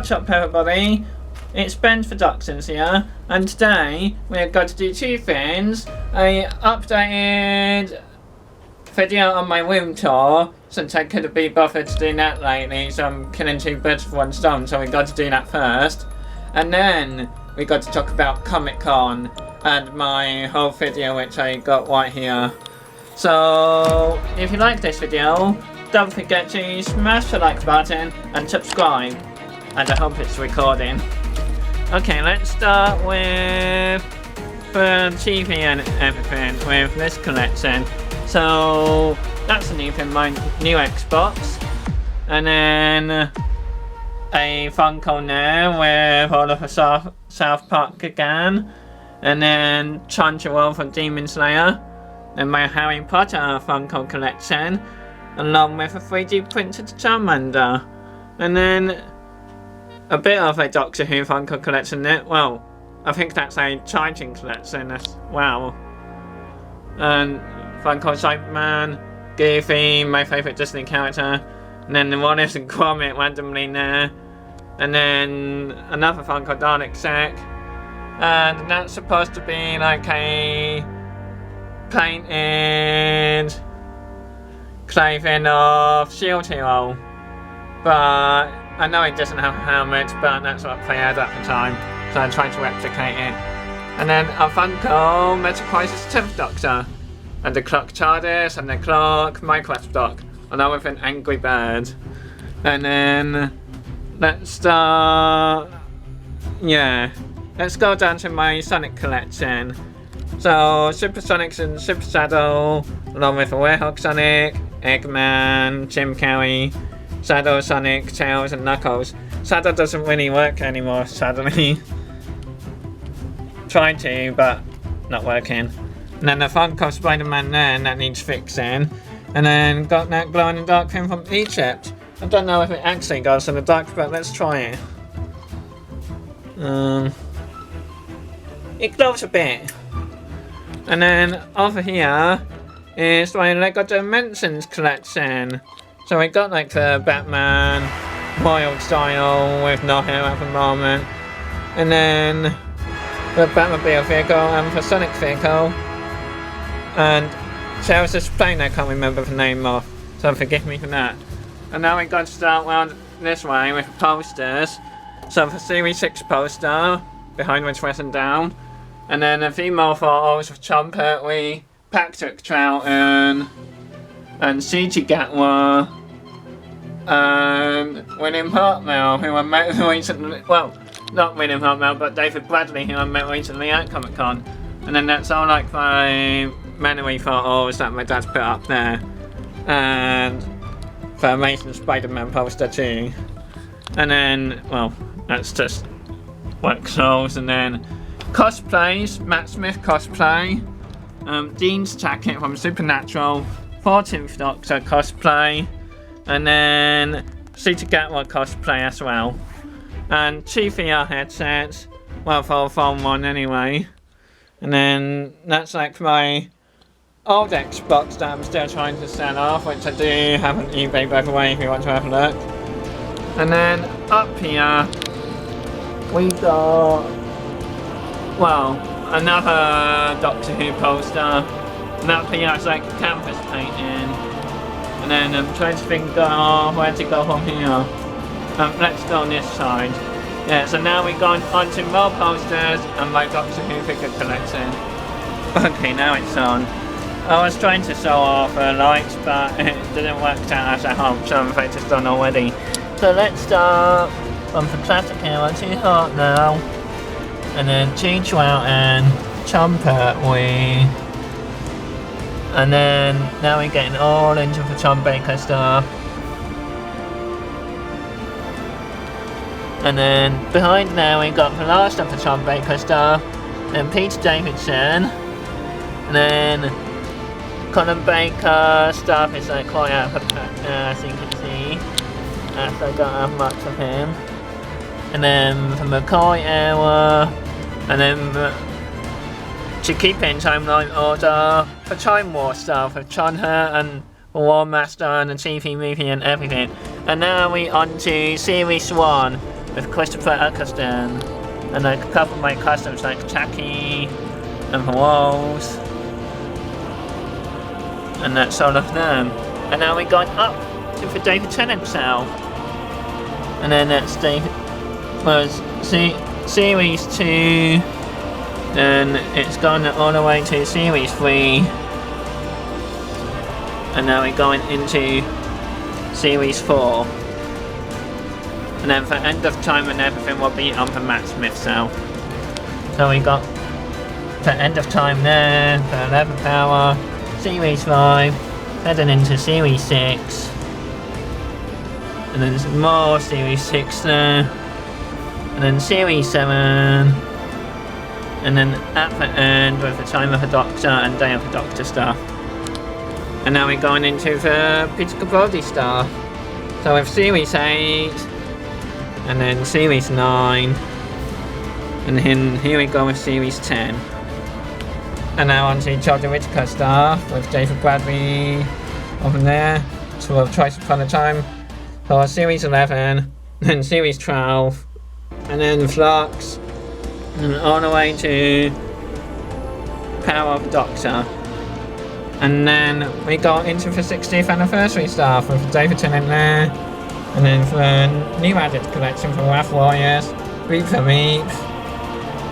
What's up everybody, it's Ben Productions here, and today we're going to do two things. A updated video on my room tour, since I couldn't be bothered to do that lately, so I'm killing two birds with one stone, so we got to do that first. And then we got to talk about Comic Con and my whole video which I got right here. So if you like this video, don't forget to smash the like button and subscribe. And I hope it's recording. Okay, let's start with the TV and everything with this collection. So that's the new thing, my new Xbox. And then a Funko there with all of the South Park again. And then Crunchyroll from Demon Slayer. And my Harry Potter Funko collection. Along with a 3D printed Charmander. And then a bit of a Doctor Who Funko collection there. Well, I think that's a charging collection as well. And Funko Superman, Goofy, my favourite Disney character. And then the one is in Conmic randomly there. And then another Funko Dalek set. And that's supposed to be like a painted clothing of Shield Hero. But I know it doesn't have a helmet, but that's what they had at the time, so I'm trying to replicate it. And then a Funko Meta Crisis 10th Doctor, and the Clock TARDIS, and the Clock Minecraft Dock, along with an Angry Bird. And then let's go down to my Sonic collection. So Super Sonics and Super Shadow, along with a Werehog Sonic, Eggman, Jim Carrey, Shadow, Sonic, Tails and Knuckles. Shadow doesn't really work anymore, sadly. Tried to, but not working. And then the Funko Spider-Man there, and that needs fixing. And then got that glow in the dark thing from Egypt. I don't know if it actually goes in the dark, but let's try it. It glows a bit. And then over here is my Lego Dimensions collection. So we got like the Batman wild style with no hair at the moment. And then the Batmobile vehicle and the Sonic vehicle. And so I was just playing, I can't remember the name of, so forgive me for that. And now we got to start round this way with posters. So the Series 6 poster, behind which we're down. And then a few more photos of Trumpet, Patrick Troughton, and CG Gatwa, and William Hartnell, who I met recently, well, not William Hartnell, but David Bradley, who I met recently at Comic Con. And then that's all like my memory photos that my dad's put up there. And the Amazing Spider-Man poster too. And then, well, that's just work clothes. And then cosplays, Matt Smith cosplay, Dean's jacket from Supernatural, 14th Doctor cosplay, and then CG Gatwa cosplay as well. And 2 VR headsets, well, for a phone one anyway. And then that's like my old Xbox that I'm still trying to sell off, which I do have on eBay by the way if you want to have a look. And then up here we got, well, another Doctor Who poster. And up here it's like a canvas painting. And then I'm trying to think where to go from here. Let's go on this side. Yeah, so now we're going on to more posters and my Doctor Who figure collection. Okay, now it's on. I was trying to show off lights, but it didn't work out as I hoped, so I'm afraid it's done already. So let's start from the classic hero to Heart now. And then Gene and Trumpet and then now we're getting all into the Tom Baker stuff. And then behind now we got the last of the Tom Baker stuff, and Peter Davidson, and then Colin Baker stuff is like quite out of the pack now, as you can see, as I don't have much of him. And then the McCoy era, and then to keep in timeline order, for Time War stuff with Chunha and the War Master and the TV movie and everything. And now we on to Series 1, with Christopher Eccleston, and like a couple of my customs like Jackie and the Walls, and that sort of them. And now we're going up to the David Tennant cell, and then that's Series 2, then it's gone all the way to Series 3, and now we're going into Series 4, and then for end of time and everything will be on the Matt Smith cell. So we got the end of time there, the 11th hour, Series 5, heading into Series 6, and then there's more Series 6 there, and then Series 7, and then at the end with the Time of the Doctor and Day of the Doctor stuff. And now we're going into the Peter Capaldi stuff. So with Series 8, and then Series 9, and then here we go with Series 10. And now on to Charlie Whittaker stuff with David Bradley over there. So we'll try Upon a Time for Series 11, then Series 12, and then Flux, and all the way to Power of the Doctor. And then we go into the 60th anniversary stuff with David Tennant there, and then for the new added collection for Wrath Warriors, Reap for Reap,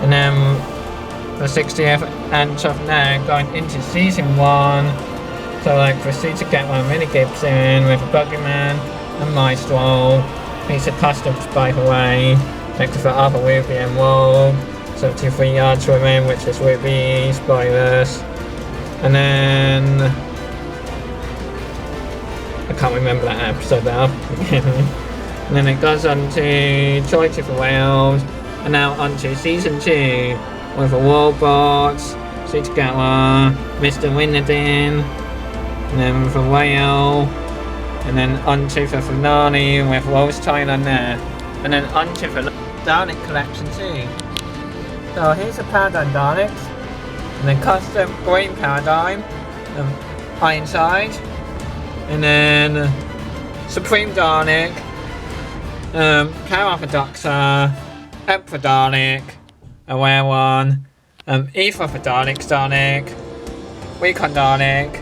and then the 60th and stuff there going into Season 1. So like proceed to get one Willie Gibson with a Boogeyman and Maestro, piece of customs by the way, next to the other Ruby and Rogue, 73 yards swimming, which is Ruby, spoilers. And then I can't remember that episode now. And then it goes on to Choice of the Whales, and now on to Season 2 with the Warbots, Sutagawa, Mr. Winnerdin, and then the Whale, and then on to the finale with Rose Tyler there, and then on to the Dalek collection too. So here's a Paradigm Daleks, and then custom green Paradigm, Ironside, and then Supreme Dalek, Power of the Doctor, Emperor Dalek, Aware One, Ether of the Daleks Dalek, Recon Dalek,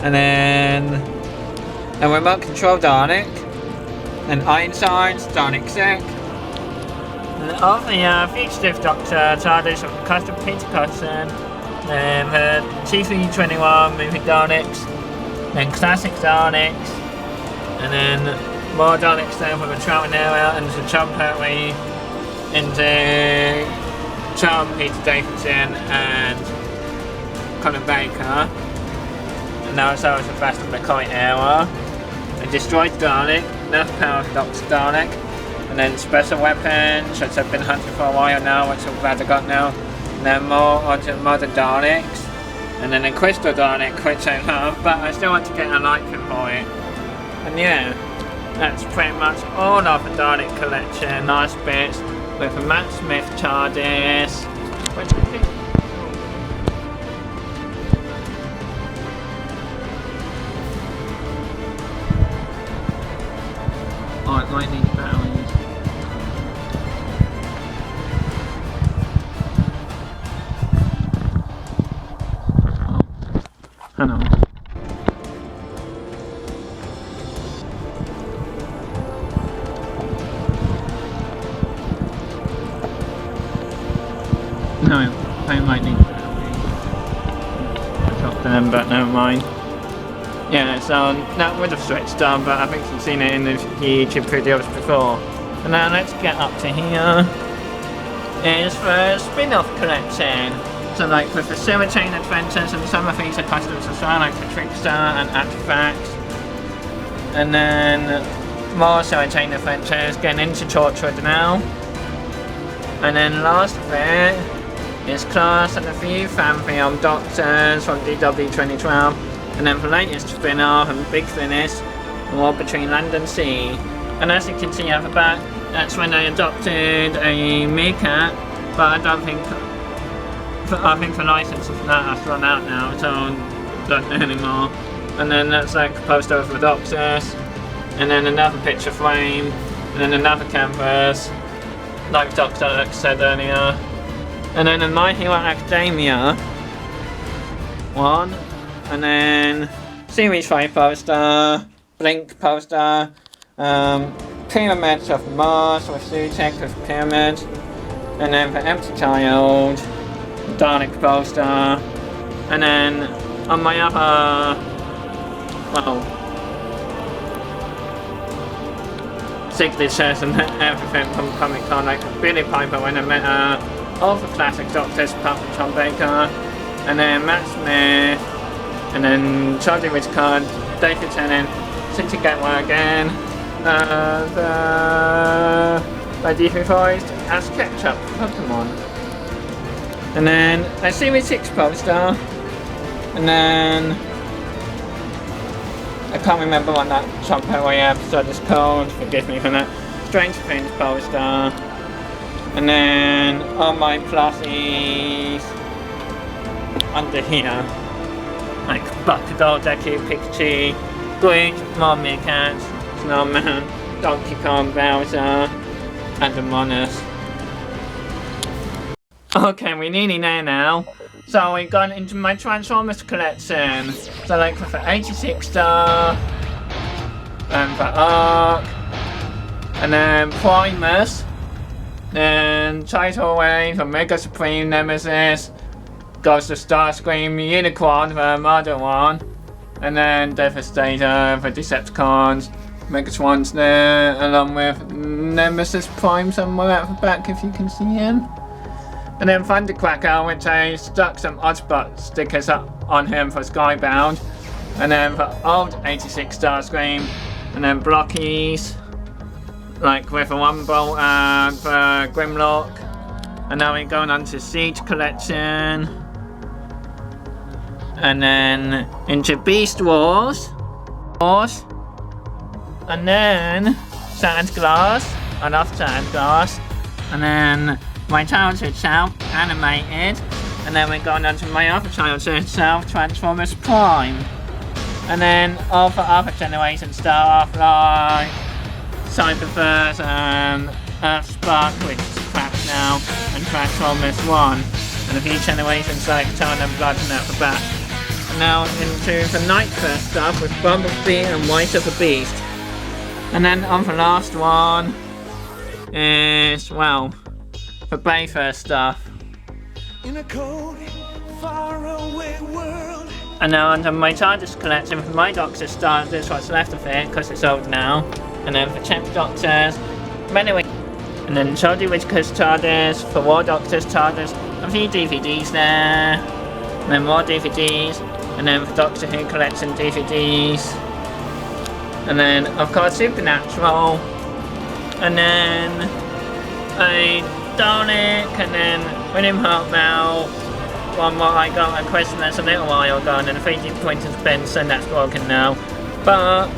and then a Remote Control Dalek, and Ironsides, Dalek Sec, and of the Fugitive Doctor, TARDIS of the custom Peter Cutson, then the T321 movie Daleks, then Classic Daleks, and then more Daleks there with a Trout and area, and the Chum Pertwee into Chum, Peter Davidson, and Colin Baker. And now it's over to the rest of the McCoy era. A Destroyed Dalek, enough Power of Doctor Dalek, and then Special Weapons, which I've been hunting for a while now, which I'm glad I got now. And then more onto Modern Daleks, and then a Crystal Dalek, which I love, but I still want to get a Lycan for it. And yeah, that's pretty much all of the Dalek collection, nice bits, with a Matt Smith TARDIS, which I think... Oh, it might need batteries. Hang on. No, I might need batteries. I dropped them, but never mind. Yeah, so that would have switched on, but I think you've seen it in the YouTube videos before. And now let's get up to here. Is the spin-off collection. So like with the Silver Chain Adventures and some of these are customs as well, like the Trickster and Artifacts. And then more Silver Chain Adventures, getting into Torchwood now. And then last of it is Class and a few fan film Doctors from DW 2012. And then the latest spin-off and big finish, War Between Land and Sea. And as you can see at the back, that's when they adopted a meerkat, but I think the license for that has run out now, so I don't know anymore. And then that's like a poster of the Doctors, and then another picture frame and then another canvas, like Dr. Alex said earlier. And then in My Hero Academia, one, and then Series 5 poster, Blink poster, Pyramids of Mars with Zootek with Pyramids, and then for Empty Child, Dalek poster, and then on my other, well, signatures and everything from Comic-Con, like Billy Piper when I met her, all the classic Doctors, apart from Tom Baker, and then Matt Smith, and then Charlie Whitcomb, David Tennant, City Gateway again, by default as Ketchup Pokemon. And then a Series 6 poster, and then I can't remember what that Trump Away episode is called, forgive me for that. Strange Things poster, and then all my plushies under here, like Buckador, Deku, Pikachu, Groot, Mommy Cat, Snowman, Donkey Kong, Bowser, and Among Us. Okay, we're nearly there now. So we've gone into my Transformers collection. So like for the 86 star, and for Arc, and then Primus, then Tidal Wave, Omega Supreme Nemesis, Ghost of Starscream, Unicorn, the Modern one, and then Devastator for Decepticons, Megatron's there, along with Nemesis Prime somewhere at the back if you can see him. And then Thundercracker, which I stuck some Oddbot stickers up on him for Skybound. And then for old 86 Starscream, and then Blockies, like with a Wumble and the Grimlock. And now we're going on to Siege Collection. And then into Beast Wars. And then Sand Glass, enough Sand Glass. And then my childhood self, animated. And then we're going on to my other childhood self, Transformers Prime. And then all the other generation stuff like Cyberverse and Earthspark, which is crap now, and Transformers 1. And a few generations like Turn and Blood and at the back. And now into the Nightfire stuff with Bumblebee and White of the Beast. And then on the last one is, well, the Bayfair stuff. In a cold, faraway world. And now under my TARDIS collection with my Doctor's starters, what's left of it, because it's old now. And then for Champ Doctors, anyway. And then Charlie Whittaker's TARDIS, for War Doctor's TARDIS, a few DVDs there. And then more DVDs. And then for Doctor Who collection DVDs. And then of course Supernatural. And then a Dalek, and then William Hartnell, one what I got at Christmas a little while ago, and then a 3D printed Spencer, and that's broken now. But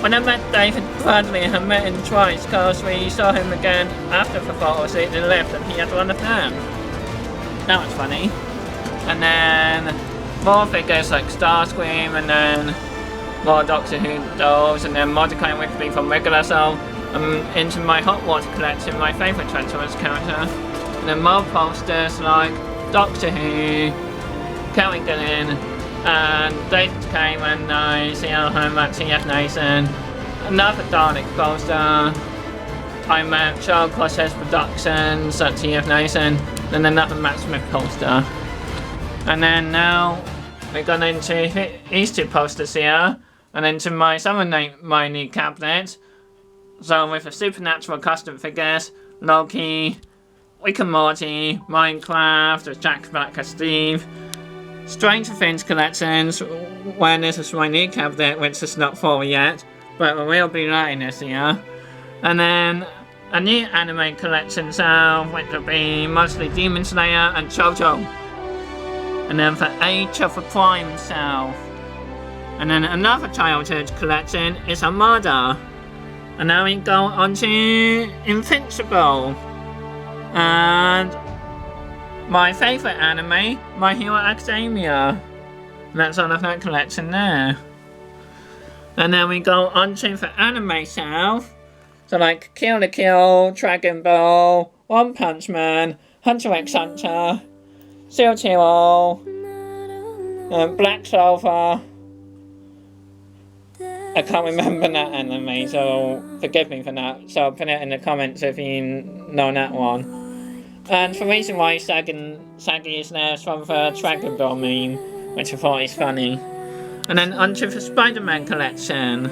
when I met David Bradley, I met him twice because we saw him again after the photo shoot and left, and he had one of them. That was funny. And then more figures like Starscream, and then more Doctor Who dolls, and then Mordecai Whitby from Regular Soul. Into my Hot Water collection, my favourite Transformers character. And then more posters like Doctor Who, Kelly Dillon, and David Kane when I see home at TF Nation. Another Dalek poster. I'm at Charles Cortez Productions at TF Nation. Then another Matt Smith poster. And then now we're going into these two posters here. And into my Summer Night Mini cabinet. So with the Supernatural custom figures, Loki, Rick and Morty, Minecraft, the Jack Black as Steve, Stranger Things collections, where this is my new cabinet, which is not full yet, but we will be writing this year. And then a new anime collection sale, which will be mostly Demon Slayer and JoJo. And then for Age of the Prime sale. And then another childhood collection is Armada. And now we go on to Invincible. And my favourite anime, My Hero Academia. And that's all of that collection there. And then we go on to the anime sale. So like Kill the Kill, Dragon Ball, One Punch Man, Hunter x Hunter, Steel Hero, Black Sulphur. I can't remember that anime, so forgive me for that. So put it in the comments if you know that one. And the reason why Saggy is there is from the Dragon Ball meme, which I thought is funny. And then onto the Spider-Man collection.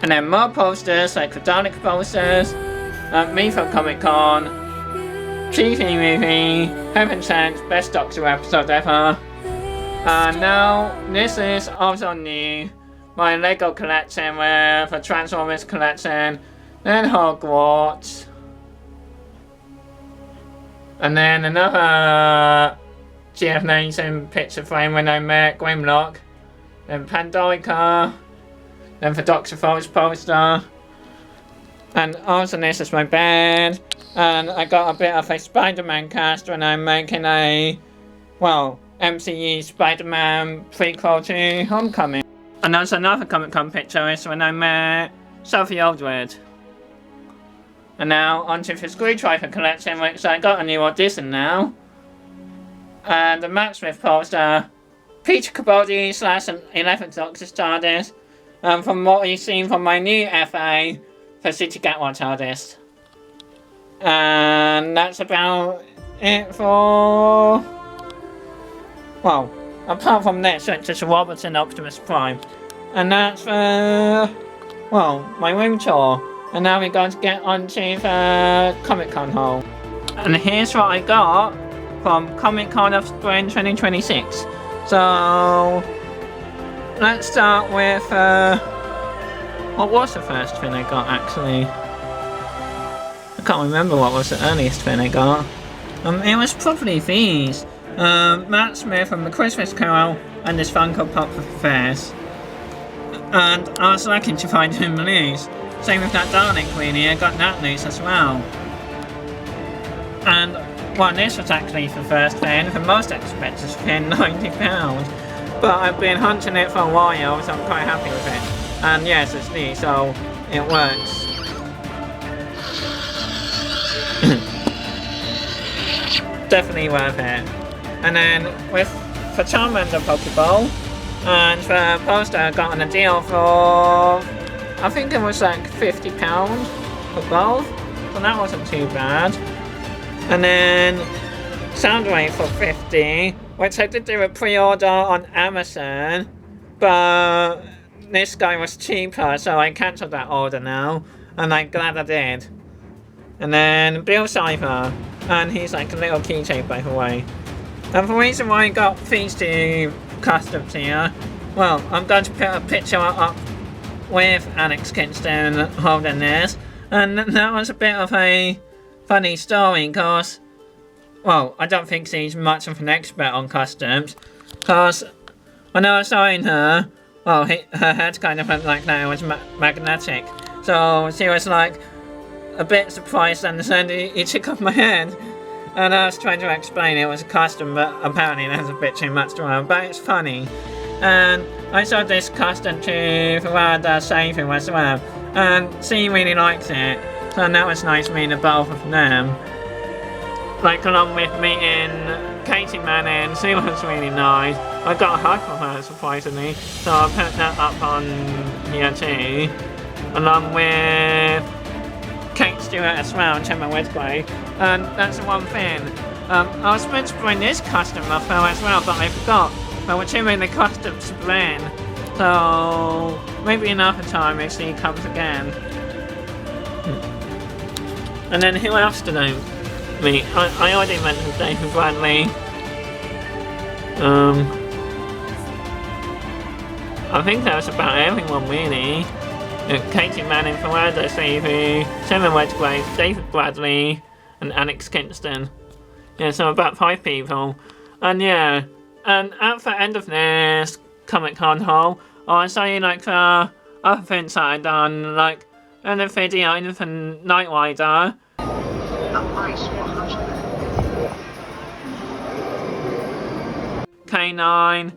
And then more posters, like the Dalek posters, me from Comic Con, TV movie, Heaven Sent, Best Doctor episode ever. And now, this is also new, my Lego collection with the Transformers collection, then Hogwarts. And then another GF Nation picture frame when I met Grimlock, then Pandorica, then the Dr. Fox poster. And also this is my bed, and I got a bit of a Spider-Man cast when I'm making a, well, MCU Spider-Man prequel to Homecoming. And there's another Comic Con picture is when I met Sophie Aldred. And now onto the Screwdriver collection, which I got a new audition now. And the Matt Smith poster, Peter Capaldi / 11th Doctor TARDIS. And from what you've seen from my new FA, for City Gatwa TARDIS. And that's about it for... well, apart from this, which is Robertson Optimus Prime. And that's well, my room tour. And now we're going to get onto the Comic Con haul. And here's what I got from Comic Con of Spring 2026. So, let's start with, what was the first thing I got actually? I can't remember what was the earliest thing I got. It was probably these. Matt Smith from the Christmas Carol and this Funko Pop Affairs. And I was lucky to find him loose. Same with that Darling Queenie, I got that loose as well. And, well, this was actually the first thing, the most expensive thing, £90. But I've been hunting it for a while, so I'm quite happy with it. And yes, it's new, so it works. Definitely worth it. And then with the Charmander Pokeball, and the poster I got on a deal for, I think it was like £50 for both, so that wasn't too bad. And then Soundwave for 50, which I did do a pre-order on Amazon, but this guy was cheaper, so I cancelled that order now, and I'm glad I did. And then Bill Cipher, and he's like a little keychain by the way. And the reason why I got these two customs here, well, I'm going to put a picture up with Alex Kingston holding this, and that was a bit of a funny story because, well, I don't think she's much of an expert on customs, because when I was showing her, well, her head kind of went like that, it was magnetic, so she was like a bit surprised and said, "You took off my head." And I was trying to explain it was a custom, but apparently there's a bit too much to run, but it's funny. And I saw this custom to Verada Saving as well, and she really likes it, so that was nice meeting the both of them. Like along with meeting Katie Manning, she was really nice. I got a hug from her surprisingly, so I put that up on here too. Along with Kate Stewart as well and Gemma Wedgway. And that's the one thing. I was meant to bring this custom up as well, but I forgot. But we're too many customs to bring. So maybe another time if she comes again. And then who else did I meet? I already mentioned David Bradley. I think that was about everyone really. Katie Manning, Verada Saving, Gemma Wedgway, David Bradley, and Alex Kingston. Yeah, so about 5 people. And yeah, and at the end of this Comic Con haul, I'll show you like the other things that I've done, like in the video in the Night Rider. K9.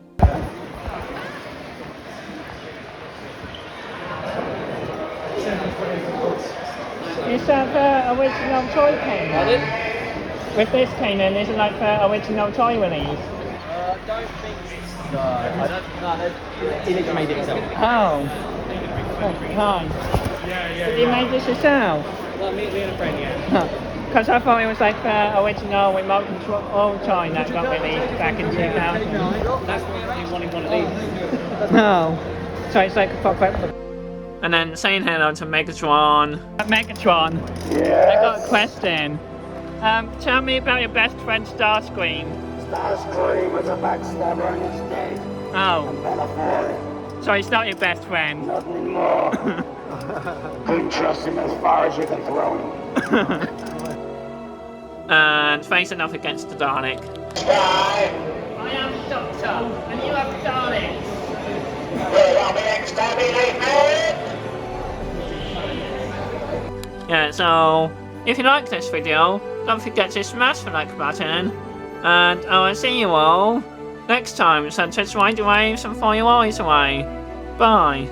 is that the original toy cannon? With this cannon, is it like the original toy release? Don't think so. I don't know. He made it himself. Oh. Hi. Did you make this yourself? Well, me and a friend, yeah. Because I thought it was like the original remote control toy that got released back in 2000. That's why he wanted one of these. No. So it's like a pop-up. And then saying hello to Megatron. Megatron, I got a question. Tell me about your best friend Starscream. Starscream was a backstabber and he's dead. Oh. Metaphor. So he's not your best friend? Not anymore. Couldn't trust him as far as you can throw him. And facing off against the Dalek. Bye. I am the Doctor, and you have the Daleks. Well, I'll be next time, mate. Yeah, so if you like this video, don't forget to smash the like button, and I will see you all next time. So just ride the waves and fly your eyes away. Bye.